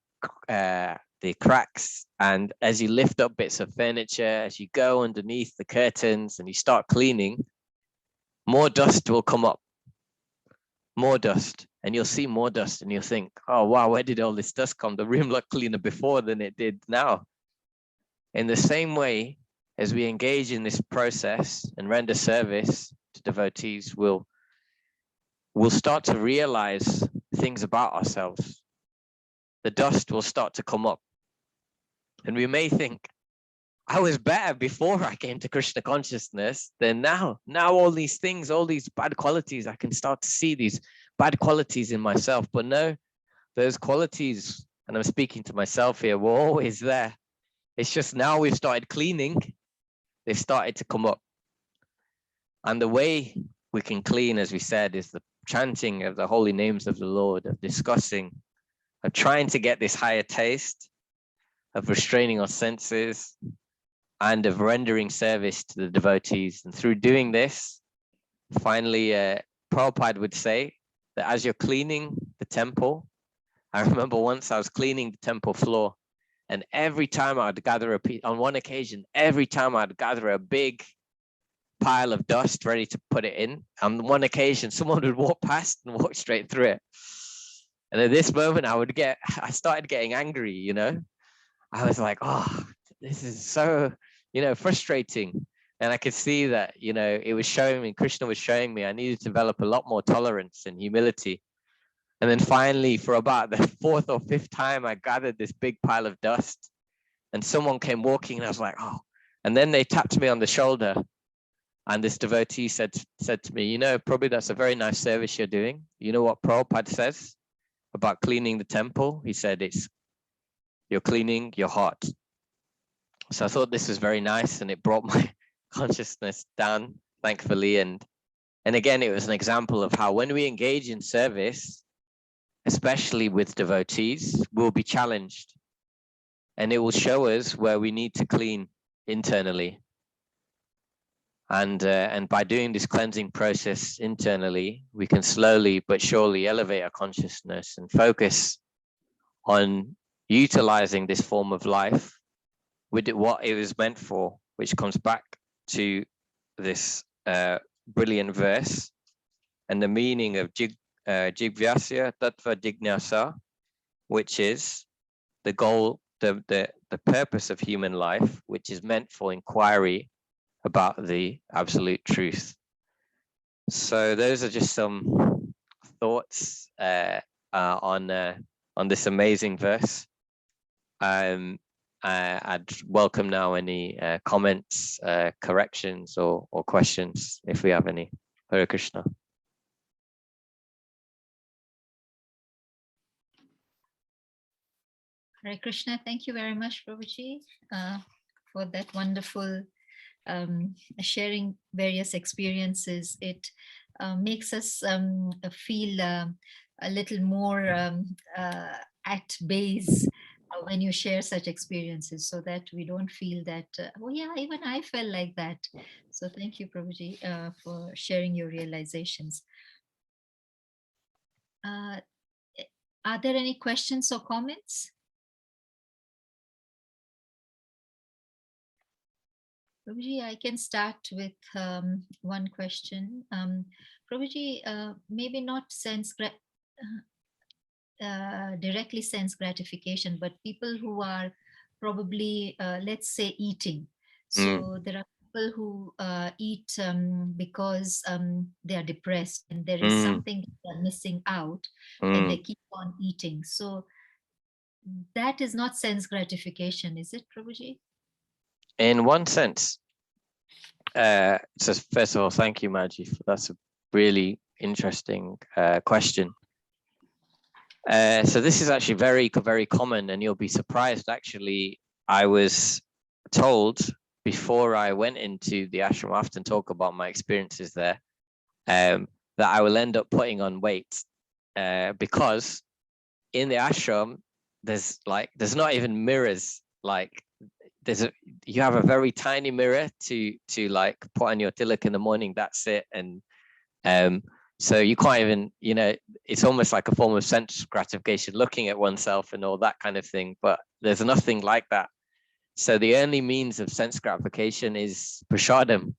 cracks, and as you lift up bits of furniture, as you go underneath the curtains and you start cleaning, more dust will come up, more dust, and you'll see more dust, and you'll think, "Oh wow, where did all this dust come? The room looked cleaner before than it did now." In the same way as we engage in this process and render service to devotees, we'll start to realize things about ourselves. The dust will start to come up. And we may think, I was better before I came to Krishna consciousness than now. Now all these things, all these bad qualities, I can start to see these bad qualities in myself. But no, those qualities, and I'm speaking to myself here, were always there. It's just now we've started cleaning, they've started to come up. And the way we can clean, as we said, is the chanting of the holy names of the Lord, of discussing, of trying to get this higher taste, of restraining our senses, and of rendering service to the devotees. And through doing this, finally, Prabhupada would say that as you're cleaning the temple, I remember once I was cleaning the temple floor, and every time I'd gather on one occasion, every time I'd gather a big pile of dust ready to put it in, on one occasion, someone would walk past and walk straight through it. And at this moment, I started getting angry, you know. I was like, oh, this is so, frustrating. And I could see that, it was showing me, Krishna was showing me I needed to develop a lot more tolerance and humility. And then finally, for about the fourth or fifth time, I gathered this big pile of dust, and someone came walking, and I was like, oh. And then they tapped me on the shoulder, and this devotee said to me, probably that's a very nice service you're doing. You know what Prabhupada says about cleaning the temple? He said, you're cleaning your heart. So I thought this was very nice, and it brought my consciousness down, thankfully. And again, it was an example of how when we engage in service, especially with devotees, we'll be challenged, and it will show us where we need to clean internally. And by doing this cleansing process internally, we can slowly but surely elevate our consciousness and focus on utilizing this form of life with what it was meant for, which comes back to this brilliant verse and the meaning of Jigvyasya Tattva Jignasa, which is the goal, the purpose of human life, which is meant for inquiry about the absolute truth. So those are just some thoughts on this amazing verse. I'd welcome now any comments, corrections, or questions if we have any. Hare Krishna. Hare Krishna, thank you very much, Prabhuji, for that wonderful sharing various experiences. It makes us feel a little more at base when you share such experiences, so that we don't feel that, oh yeah, even I felt like that. So thank you, Prabhuji, for sharing your realizations. Are there any questions or comments? Prabhuji, I can start with one question. Prabhuji, maybe not directly sense gratification, but people who are probably, let's say, eating. So there are people who eat because they are depressed and there is something they're missing out, and they keep on eating. So that is not sense gratification, is it, Prabhuji? In one sense, so first of all, thank you, Maji. That's a really interesting question. So this is actually very, very common, and you'll be surprised. Actually, I was told before I went into the ashram, I often talk about my experiences there, that I will end up putting on weight because in the ashram, there's not even mirrors. Like you have a very tiny mirror to like put on your tilak in the morning. That's it. And so you can't even, it's almost like a form of sense gratification, looking at oneself and all that kind of thing. But there's nothing like that. So the only means of sense gratification is prasadam.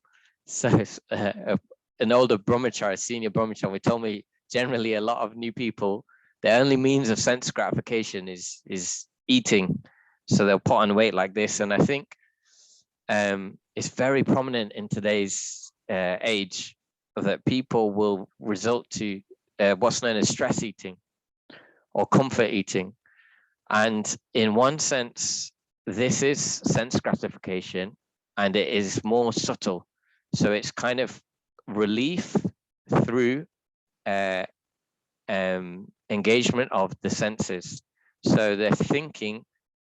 So an older brahmachari, senior brahmachari, told me generally a lot of new people, the only means of sense gratification is eating. So they'll put on weight like this. And I think it's very prominent in today's age, that people will result to what's known as stress eating or comfort eating. And in one sense, this is sense gratification, and it is more subtle. So it's kind of relief through engagement of the senses. So they're thinking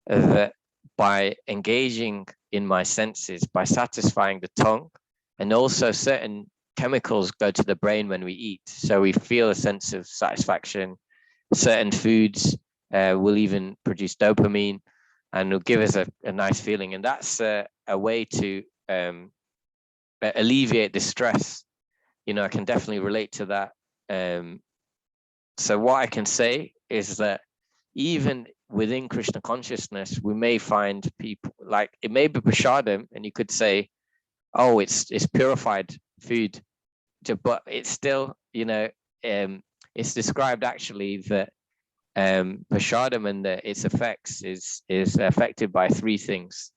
that by engaging in my senses, by satisfying the tongue, and also certain chemicals go to the brain when we eat. So we feel a sense of satisfaction. Certain foods will even produce dopamine and will give us a nice feeling. And that's a way to alleviate the stress. You know, I can definitely relate to that. So what I can say is that even within Krishna consciousness, we may find people, like it may be prashadam, and you could say, oh, it's purified food, but it's still, you know, it's described actually that prashadam and its effects is affected by three things.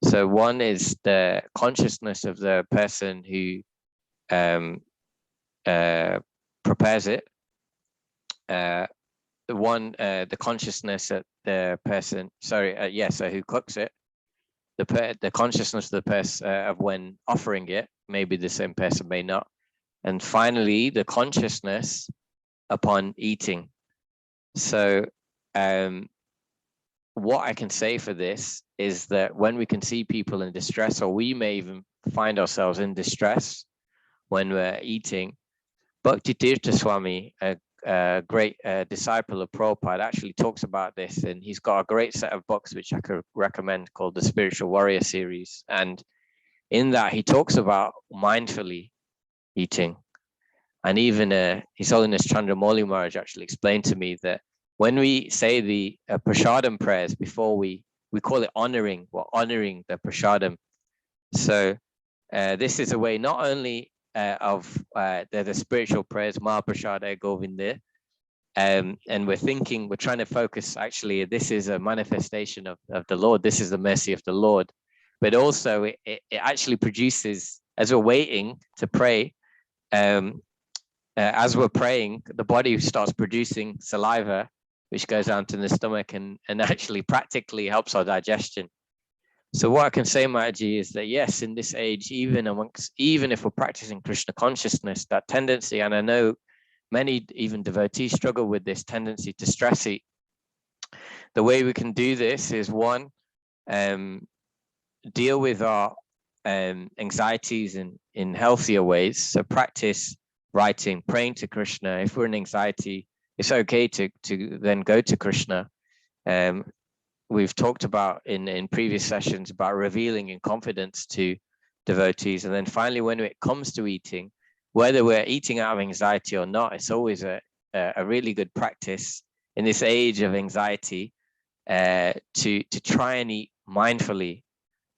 So one is the consciousness of the person who prepares it. The consciousness of the person, so who cooks it, the consciousness of the person of when offering it, maybe the same person, may not. And finally, the consciousness upon eating. So what I can say for this is that when we can see people in distress, or we may even find ourselves in distress when we're eating, Bhakti Tirtha Swami, a great disciple of Prabhupada, actually talks about this, and he's got a great set of books which I could recommend called the Spiritual Warrior series. And in that, he talks about mindfully eating. And even His Holiness Chandramauli Maharaj actually explained to me that when we say the prasadam prayers before we call it honoring, we're honoring the prasadam. So this is a way not only of the spiritual prayers, Mahaprasada Govinda, and we're trying to focus, actually, this is a manifestation of the Lord, this is the mercy of the Lord, but also it actually produces, as we're waiting to pray, as we're praying, the body starts producing saliva, which goes down to the stomach and actually practically helps our digestion. So what I can say, Mataji, is that yes, in this age, even if we're practicing Krishna consciousness, that tendency, and I know many even devotees struggle with this tendency to stress eat. The way we can do this is, one, deal with our anxieties in healthier ways. So practice writing, praying to Krishna. If we're in anxiety, it's okay to then go to Krishna. We've talked about in previous sessions about revealing in confidence to devotees. And then finally, when it comes to eating, whether we're eating out of anxiety or not, it's always a really good practice in this age of anxiety to try and eat mindfully,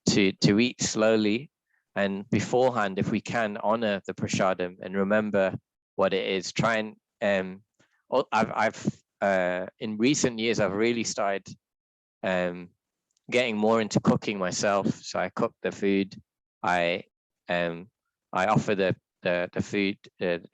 to eat slowly, and beforehand, if we can, honor the prasadam and remember what it is. Try and I've in recent years, I've really started getting more into cooking myself. So I cook the food, I offer the food,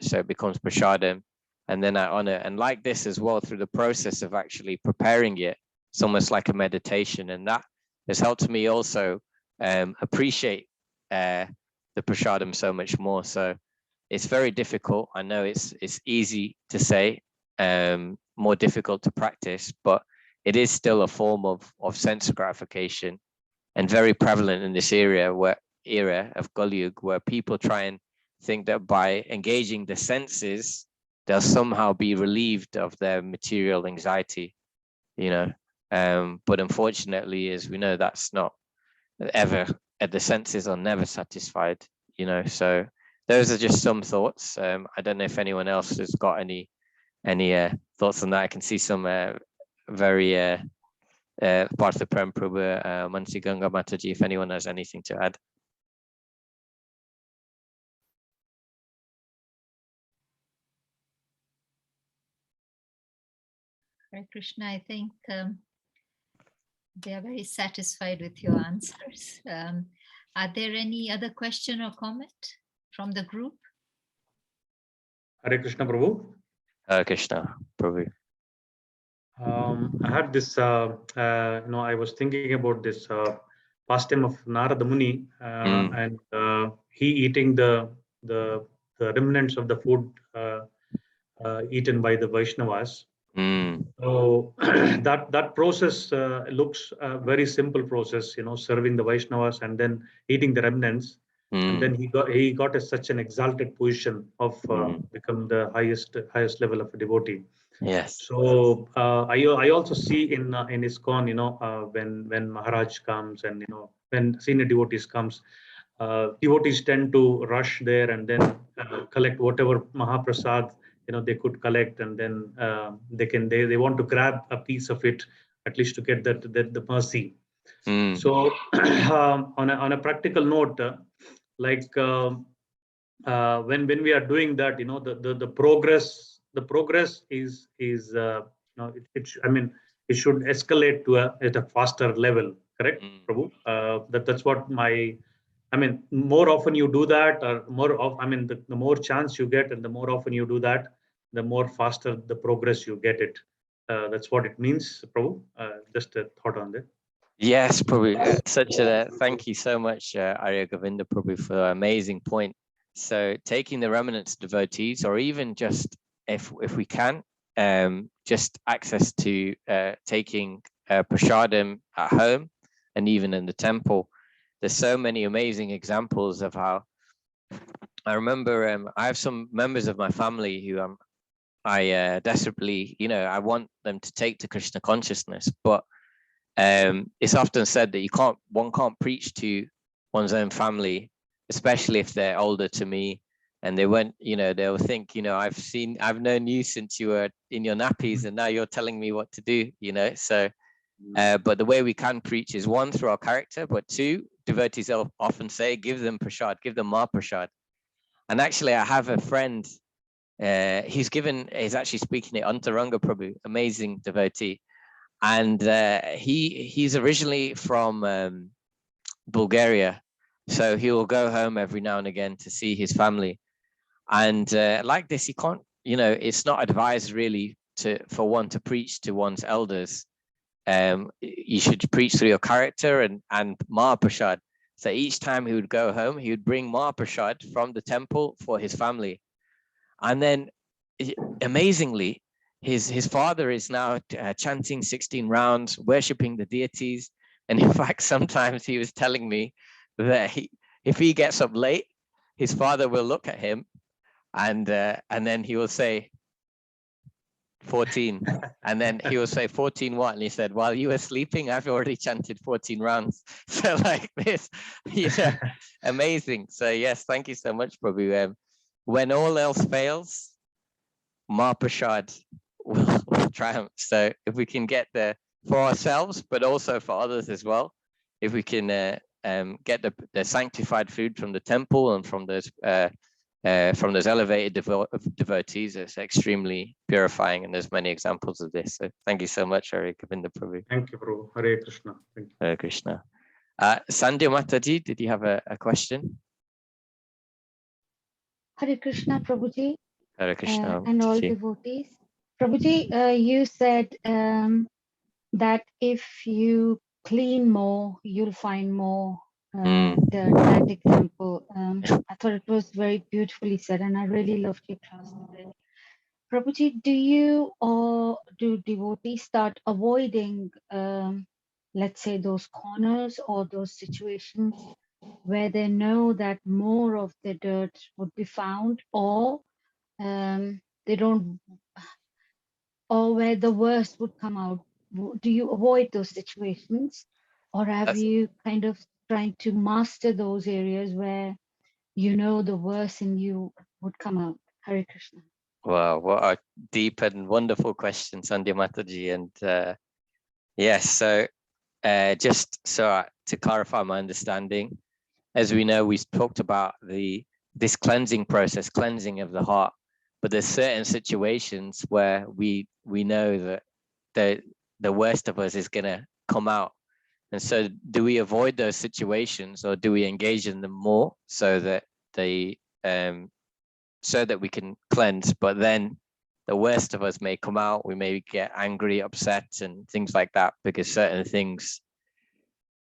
so it becomes prasadam, and then I honor. And like this as well, through the process of actually preparing it, it's almost like a meditation, and that has helped me also appreciate the prasadam so much more. So it's very difficult. I know it's easy to say, more difficult to practice, but it is still a form of sense gratification, and very prevalent in this era of Kali, where people try and think that by engaging the senses, they'll somehow be relieved of their material anxiety, you know. But unfortunately, as we know, that's not ever, the senses are never satisfied, you know. So those are just some thoughts. I don't know if anyone else has got any thoughts on that. I can see some very Partha Prem Prabhu, Mansi Ganga Mataji, if anyone has anything to add. Hare Krishna, I think They are very satisfied with your answers. Are there any other question or comment from the group? Hare Krishna Prabhu. Hare Krishna, Prabhu. I had this, I was thinking about this pastime of Narada Muni and he eating the remnants of the food eaten by the Vaishnavas. So that process looks a very simple process, serving the Vaishnavas and then eating the remnants. And then he got such an exalted position of become the highest level of a devotee. Yes. So I also see in ISKCON, when Maharaj comes and when senior devotees comes, devotees tend to rush there and then collect whatever Mahaprasad they could collect, and then they want to grab a piece of it at least to get the mercy. So on a practical note, when we are doing that, the progress is it should escalate to at a faster level, correct, Prabhu? That's what more often you do that, or the more chance you get and the more often you do that, the more faster the progress you get it. That's what it means, Prabhu. Just a thought on that. Yes, Prabhu. Thank you so much, Arya Govinda Prabhu, for the amazing point. So taking the remnants devotees, or even just if we can, just access to taking prasadam at home and even in the temple. There's so many amazing examples of how. I remember I have some members of my family who I desperately, I want them to take to Krishna consciousness, but it's often said that one can't preach to one's own family, especially if they're older to me, and they'll think, I've known you since you were in your nappies and now you're telling me what to do, so but the way we can preach is, one, through our character, but two, devotees often say, give them prasad, give them Mahaprasad. And actually I have a friend, he's actually speaking at Antaranga Prabhu, amazing devotee. And he's originally from Bulgaria, so he will go home every now and again to see his family. And like this, he can't, it's not advised really for one to preach to one's elders. You should preach through your character and Mahaprasad. So each time he would go home, he would bring Mahaprasad from the temple for his family. And then amazingly, his father is now chanting 16 rounds, worshipping the deities. And in fact, sometimes he was telling me that if he gets up late, his father will look at him and then he will say 14. And then he will say 14 what? And he said, while you were sleeping, I've already chanted 14 rounds. So like this, amazing. So yes, thank you so much, Prabhu. When all else fails, Mahaprasad will triumph. So if we can get there for ourselves, but also for others as well, if we can get the sanctified food from the temple and from those elevated devotees, it's extremely purifying, and there's many examples of this. So thank you so much, Hare Govinda Prabhu. Thank you, Prabhu. Hare Krishna. Thank you. Hare Krishna. Sandhya Mataji, did you have a question? Hare Krishna, Prabhuji. Hare Krishna. And all devotees. Prabhuji, you said that if you clean more, you'll find more dirt. That example, I thought it was very beautifully said, and I really loved your class today. Prabhuji, do you or do devotees start avoiding, let's say, those corners or those situations where they know that more of the dirt would be found, or they don't, or where the worst would come out? Do you avoid those situations, or have you kind of trying to master those areas where the worst in you would come out? Hare Krishna. Wow, what a deep and wonderful question, Sandhya Mataji. And yes, so just so to clarify my understanding, as we know, we talked about this cleansing process, cleansing of the heart, but there's certain situations where we know that the worst of us is going to come out. And so do we avoid those situations, or do we engage in them more so that they so that we can cleanse? But then the worst of us may come out. We may get angry, upset, and things like that, because certain things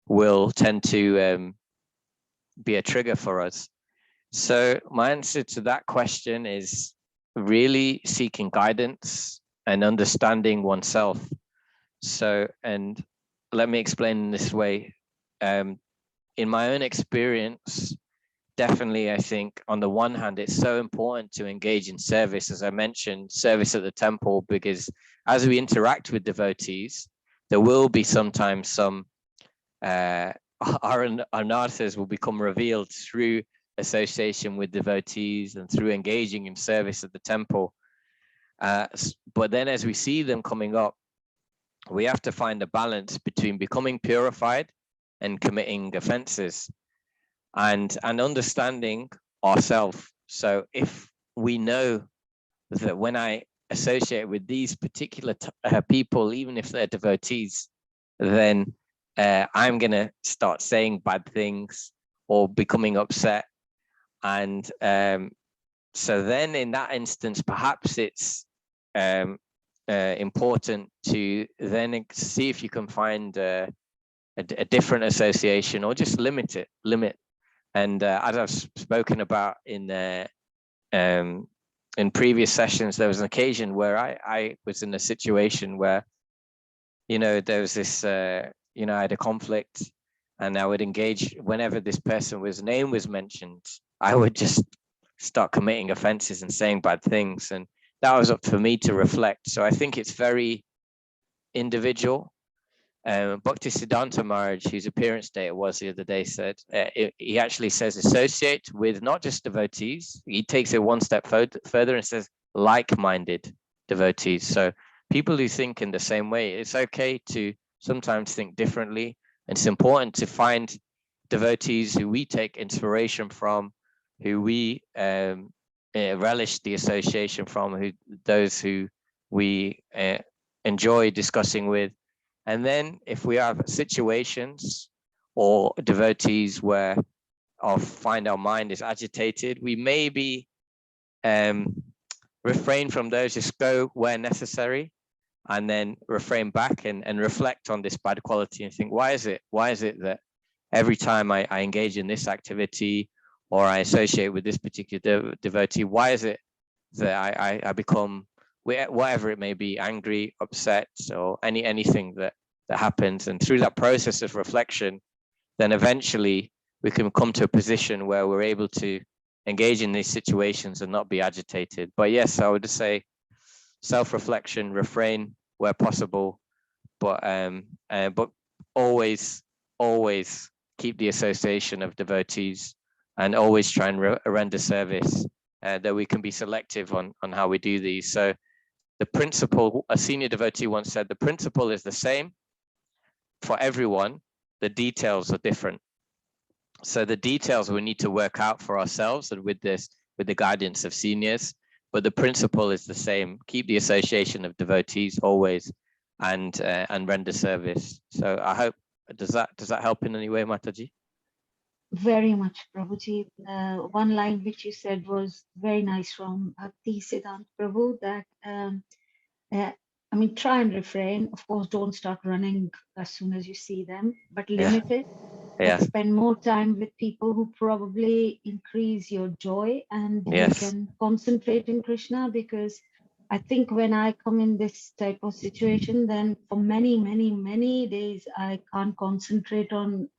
will tend to be a trigger for us. So my answer to that question is really seeking guidance and understanding oneself. So, and let me explain in this way. In my own experience, definitely, I think on the one hand, it's so important to engage in service, as I mentioned, service at the temple, because as we interact with devotees, there will be sometimes some our anarthas will become revealed through association with devotees and through engaging in service at the temple. But then as we see them coming up, we have to find a balance between becoming purified and committing offenses, and understanding ourselves. So if we know that when I associate with these particular people, even if they're devotees, then I'm going to start saying bad things or becoming upset. And so then in that instance, perhaps it's important to then see if you can find a different association, or just limit. And as I've spoken about in previous sessions, there was an occasion where I was in a situation where, there was this, I had a conflict, and I would engage whenever this person's name was mentioned. I would just start committing offenses and saying bad things, and that was up for me to reflect. So I think it's very individual. Bhaktisiddhanta Maharaj, whose appearance day it was the other day, said, he actually says associate with not just devotees. He takes it one step further and says like-minded devotees. So people who think in the same way. It's okay to sometimes think differently. It's important to find devotees who we take inspiration from, who we relish the association from, those who we enjoy discussing with. And then if we have situations or devotees where find our mind is agitated, we maybe refrain from those, just go where necessary, and then refrain back and reflect on this bad quality and think, why is it that every time I engage in this activity or I associate with this particular devotee, why is it that I become, whatever it may be, angry, upset, or anything that happens? And through that process of reflection, then eventually we can come to a position where we're able to engage in these situations and not be agitated. But yes, I would just say self-reflection, refrain where possible, but always keep the association of devotees, and always try and render service, that we can be selective on how we do these. So the principle, a senior devotee once said, the principle is the same for everyone, the details are different. So the details we need to work out for ourselves and with the guidance of seniors, but the principle is the same. Keep the association of devotees always, and render service. So I hope, does that help in any way, Mataji? Very much, Prabhuji. One line which you said was very nice from Bhaktisiddhanta Prabhu, that try and refrain. Of course, don't start running as soon as you see them, but limit it. Yeah. Spend more time with people who probably increase your joy, and you can concentrate in Krishna. Because I think when I come in this type of situation, then for many, many, many days, I can't concentrate on,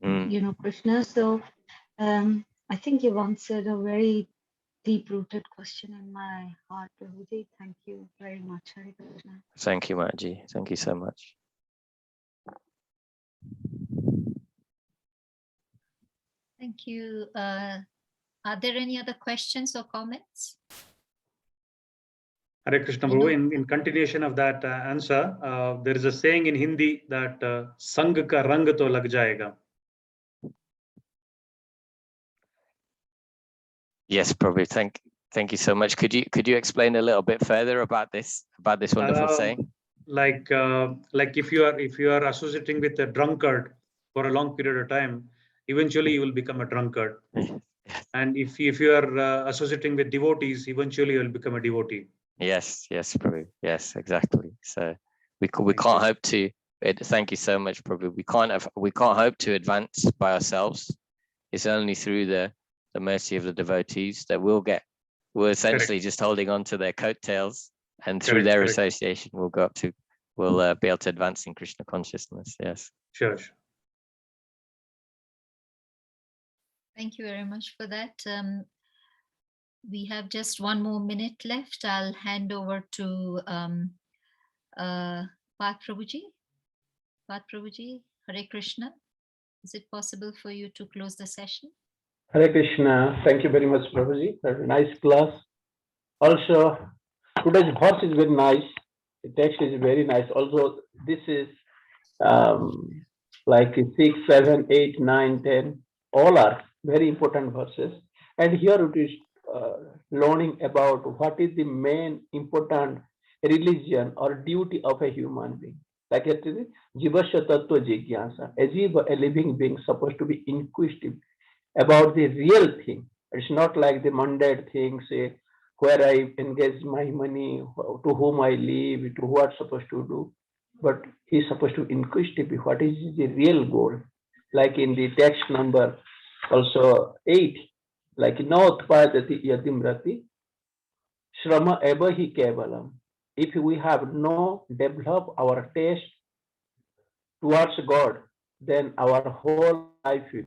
Krishna. So I think you've answered a very deep-rooted question in my heart, Prabhuji. Thank you very much. Hare Krishna. Thank you, Mataji. Thank you so much. Thank you. Are there any other questions or comments? Hare Krishna Prabhu, in continuation of that answer, there is a saying in Hindi that sang ka rang to lag jayega. Yes, probably. Thank you so much. Could you explain a little bit further about this wonderful saying? Like if you are associating with a drunkard, for a long period of time, eventually you will become a drunkard. And if you are associating with devotees, eventually you will become a devotee. Yes, Prabhu. Yes, exactly. So we Thank can't you. hope to. Thank you so much, Prabhu. We can't hope to advance by ourselves. It's only through the mercy of the devotees that we're essentially just holding on to their coattails, and through their association, we'll be able to advance in Krishna consciousness. Yes. Sure. Thank you very much for that. We have just one more minute left. I'll hand over to Path Prabhuji. Path Prabhuji, Hare Krishna. Is it possible for you to close the session? Hare Krishna. Thank you very much, Prabhuji. Very nice class. Also, today's verse is very nice. The text is very nice. Also, this is like 6, 7, 8, 9, 10. All are very important verses. And here it is learning about what is the main important religion or duty of a human being. Like it is Jivasya Tattva Jigyasa. As if a living being supposed to be inquisitive about the real thing. It's not like the mundane things, where I engage my money, to whom I live, to what I'm supposed to do. But he's supposed to inquisitive what is the real goal. Like in the text number also 8, like Nautpadati Yadimrati, Shrama eva hi kevalam. If we have no develop our taste towards God, then our whole life is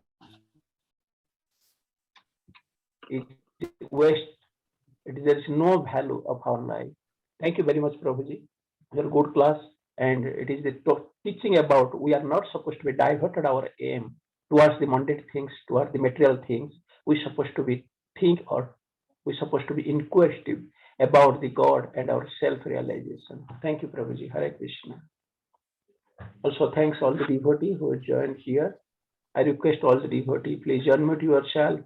waste. There is no value of our life. Thank you very much, Prabhuji. It's a good class, and it is the teaching about we are not supposed to be diverted our aim towards the mundane things, towards the material things. We're supposed to be think, or we're supposed to be inquisitive about the God and our self-realization. Thank you, Prabhuji. Hare Krishna. Also, thanks all the devotees who joined here. I request all the devotees, please unmute yourself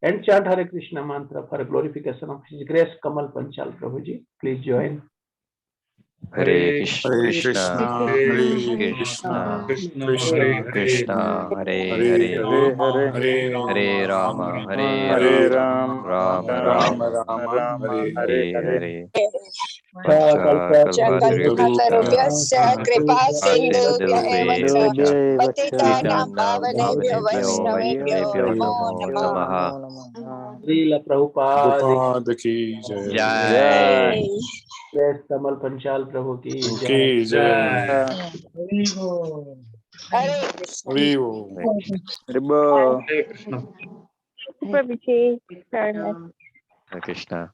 and chant Hare Krishna mantra for glorification of His Grace Kamal Panchal. Prabhuji, please join. Hare Krishna, Hare Krishna, Krishna, Hare Hare Krishna, Krishna, Krishna, Hare Krishna, Hare Hare Hare, Hare, Hare Rama, Hare Hare Rama, Rama, Rama Rama Rama, Rama, Hare Hare Hare. Hare. Wonderful. Panchakalpatarubhyascha, कल्पतरुभ्यश्च कृपा सिन्धुभ्य एव च Patinduveva पतितानां Patitanam पावनेभ्यो Pavanebhyo वैष्णवेभ्यो Vaishnavebhyo नमो Namo नमः Namaha. Srila Prabhupada Prabhupada ki jai, Jai. Grace Kamal Panchal Prabhu ki jai. ki jai, हरे Krishna Hare Bol. Hare Krishna. Prabhuji, Hare Krishna.